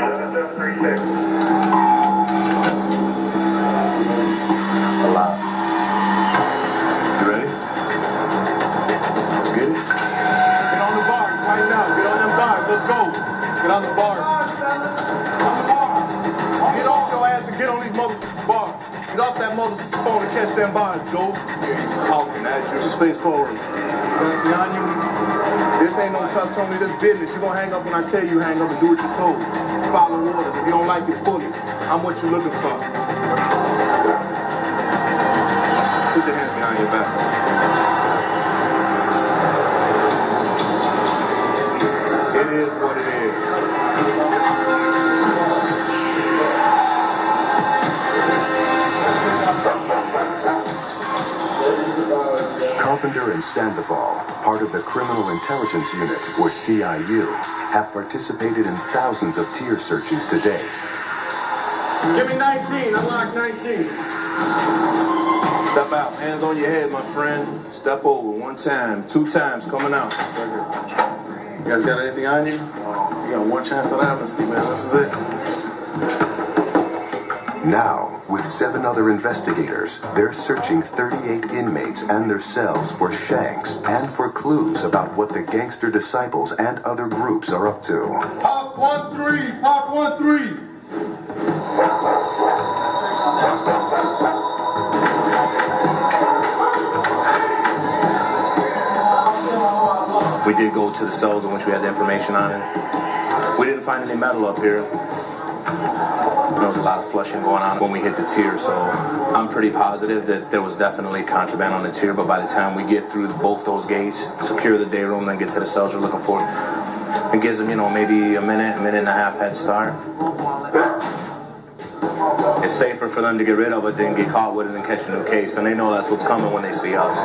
A lot. You ready? Let's get it. Get on the bars right now. Get on them bars. Let's go. Get on the bars. On the bars. Get off your ass and get on these motherfucking bars. Get off that motherfucking phone and catch them bars, Joe. Talking at you. Just face forward. Behind you. This ain't no tough Tony, this business. You're gonna hang up when I tell you hang up and do what you're told. Follow orders. If you don't like it, pull it. I'm what you're looking for. Put your hands behind your back. It is what it is. Carpenter and Sandoval, part of the Criminal Intelligence Unit, or CIU, have participated in thousands of tier searches to date. Give me 19. Unlock 19. Step out. Hands on your head, my friend. Step over. 1 time. 2 times. Coming out. You guys got anything on you? You got one chance at amnesty, man. This is it. Now, with 7 other investigators, they're searching 38 inmates and their cells for shanks and for clues about what the Gangster disciples and other groups are up to. Pop 1-3. Pop 1-3. We did go to the cells in which we had the information on it. We didn't find any metal up here. There was a lot of flushing going on when we hit the tier, so I'm pretty positive that there was definitely contraband on the tier, but by the time we get through both those gates, secure the day room, then get to the cells you're looking for, it gives them, maybe a minute and a half head start. It's safer for them to get rid of it than get caught with it and catch a new case, and they know that's what's coming when they see us.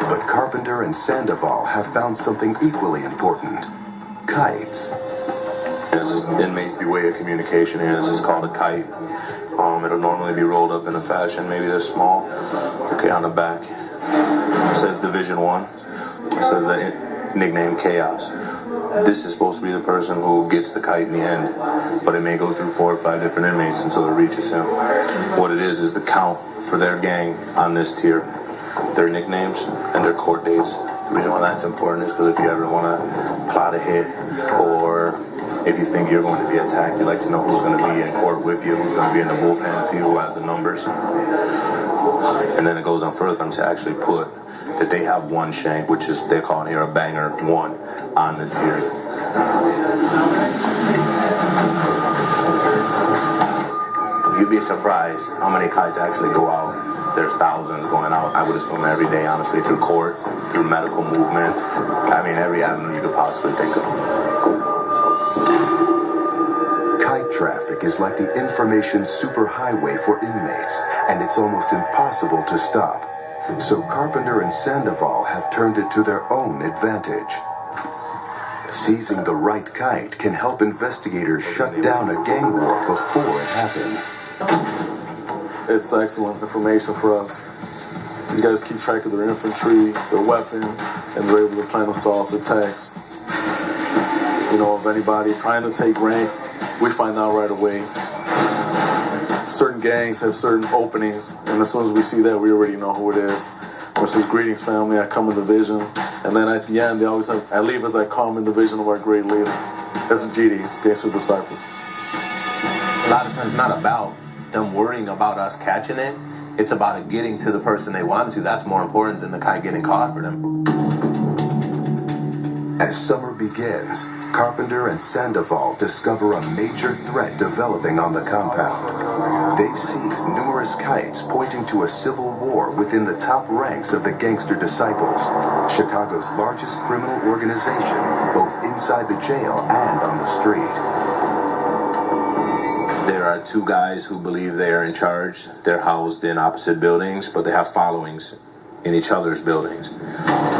But Carpenter and Sandoval have found something equally important. Kites. This is inmates' way of communication here. This is called a kite. It'll normally be rolled up in a fashion, maybe this small. Okay, on the back, it says Division 1. It says the nickname Chaos. This is supposed to be the person who gets the kite in the end, but it may go through 4 or 5 different inmates until it reaches him. What it is the count for their gang on this tier, their nicknames, and their court dates. The reason why that's important is because if you ever want to plot a hit, or if you think you're going to be attacked, you like to know who's going to be in court with you, who's going to be in the bullpen, see who has the numbers. And then it goes on further to actually put that they have one shank, which is, they're calling here a banger 1, on the tier. You'd be surprised how many kites actually go out. There's thousands going out, I would assume, every day, honestly, through court, through medical movement. I mean, every avenue you could possibly think of. Kite traffic is like the information superhighway for inmates, and it's almost impossible to stop. So Carpenter and Sandoval have turned it to their own advantage. Seizing the right kite can help investigators shut down a gang war before it happens. It's excellent information for us. These guys keep track of their infantry, their weapons, and they're able to plan assaults, attacks. Of anybody trying to take rank, we find out right away. Certain gangs have certain openings, and as soon as we see that, we already know who it is. Or says, "Greetings, family, I come in the vision." And then at the end, they always have, "I leave as I come in the vision of our great leader." That's the GDs, Gangster disciples. A lot of times it's not about them worrying about us catching it. It's about it getting to the person they wanted to. That's more important than the kite getting caught for them. As summer begins, Carpenter and Sandoval discover a major threat developing on the compound. They've seized numerous kites pointing to a civil war within the top ranks of the Gangster disciples, Chicago's largest criminal organization, both inside the jail and on the street. There are 2 guys who believe they are in charge. They're housed in opposite buildings, but they have followings in each other's buildings.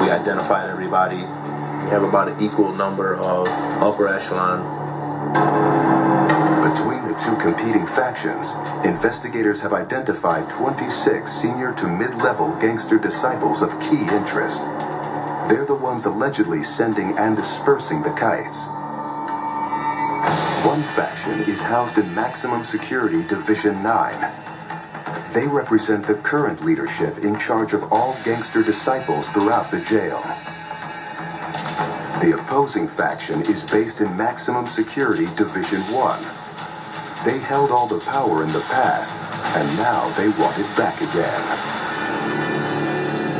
We identified everybody. We have about an equal number of upper echelon. Between the 2 competing factions, investigators have identified 26 senior to mid-level Gangster disciples of key interest. They're the ones allegedly sending and dispersing the kites. One faction is housed in Maximum Security Division 9. They represent the current leadership in charge of all gangster disciples throughout the jail. The opposing faction is based in Maximum Security Division 1. They held all the power in the past, and now they want it back again.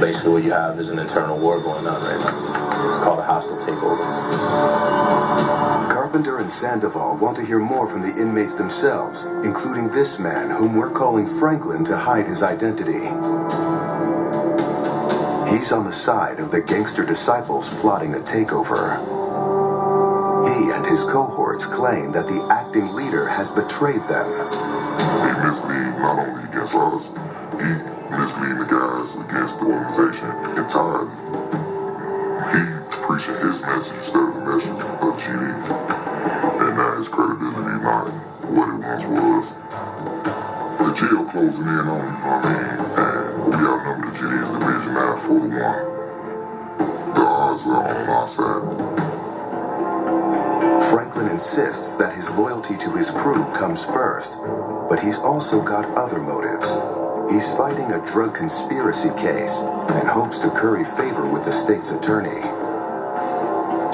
Basically what you have is an internal war going on right now. It's called a hostile takeover. Carpenter and Sandoval want to hear more from the inmates themselves, including this man whom we're calling Franklin to hide his identity. He's on the side of the gangster disciples plotting a takeover. He and his cohorts claim that the acting leader has betrayed them. He mislead not only against us, he mislead the guys against the organization entirely. He preaching his message instead of the message of GD. And now his credibility not what it once was. The jail closing in on him, and we outnumber the GD's division 9 4-1. The odds are on our side. Franklin insists that his loyalty to his crew comes first, but he's also got other motives. He's fighting a drug conspiracy case and hopes to curry favor with the state's attorney.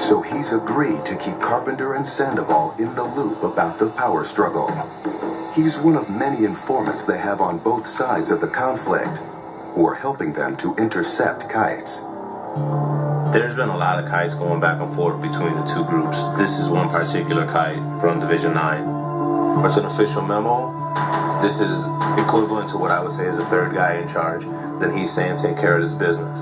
So he's agreed to keep Carpenter and Sandoval in the loop about the power struggle. He's one of many informants they have on both sides of the conflict, who are helping them to intercept kites. There's been a lot of kites going back and forth between the two groups. This is one particular kite from Division 9. It's an official memo. This is equivalent to what I would say is a third guy in charge. Then he's saying take care of this business.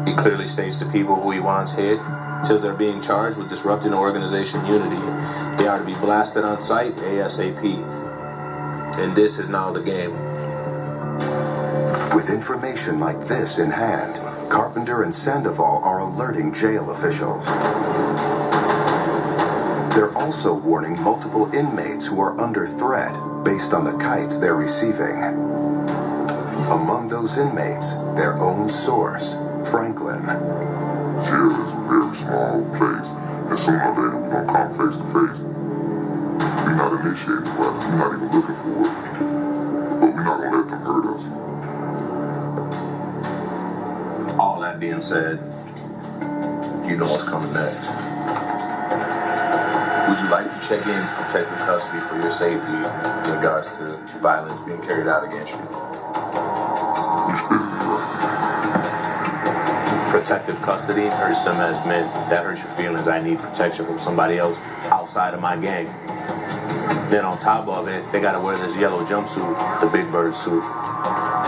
He clearly states to people who he wants hit, till they're being charged with disrupting organization unity. They are to be blasted on sight ASAP. And this is now the game. With information like this in hand, Carpenter and Sandoval are alerting jail officials. They're also warning multiple inmates who are under threat based on the kites they're receiving. Among those inmates, their own source, Franklin. Jail is a very small place, and sooner or later we're gonna come face to face. We're not initiating violence, we're not even looking for it, but we're not gonna let them hurt us. All that being said, you know what's coming next. Would you like to check in protective custody for your safety in regards to violence being carried out against you? Protective custody hurts them as men. That hurts your feelings. I need protection from somebody else outside of my gang. Then on top of it, they gotta wear this yellow jumpsuit, the Big Bird suit.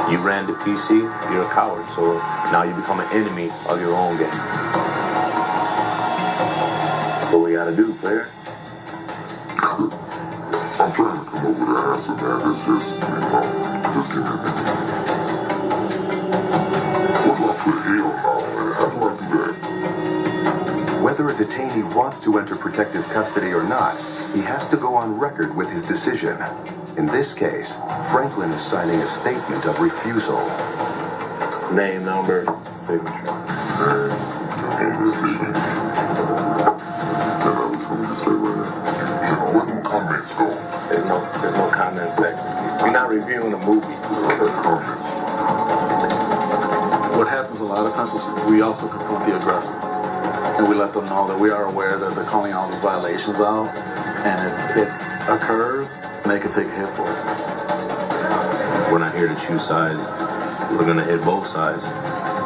You ran to PC, you're a coward, so now you become an enemy of your own gang. That's what we gotta do, player. I'm trying to come up with an answer, man. It's just give me a minute. What do I put here on, man? How do I do that? Whether a detainee wants to enter protective custody or not, he has to go on record with his decision. In this case, Franklin is signing a statement of refusal. Name, number, signature. There's no comment section. You're not reviewing a movie. What happens a lot of times is we also confront the aggressors. And we let them know that we are aware that they're calling all these violations out. And if it occurs, they can take a hit for it. We're not here to choose sides. We're going to hit both sides.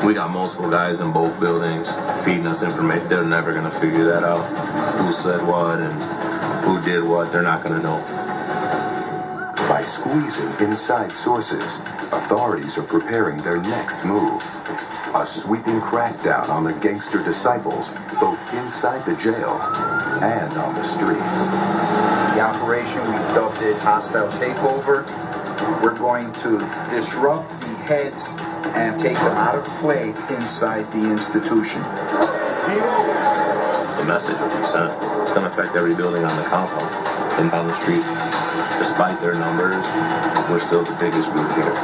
We got multiple guys in both buildings feeding us information. They're never going to figure that out. Who said what and who did what, they're not going to know. By squeezing inside sources, authorities are preparing their next move. A sweeping crackdown on the gangster disciples, both inside the jail and on the streets. The operation, we've dubbed it Hostile Takeover. We're going to disrupt the heads and take them out of play inside the institution. The message will be sent. It's going to affect every building on the compound and down the street. Despite their numbers, we're still the biggest group here.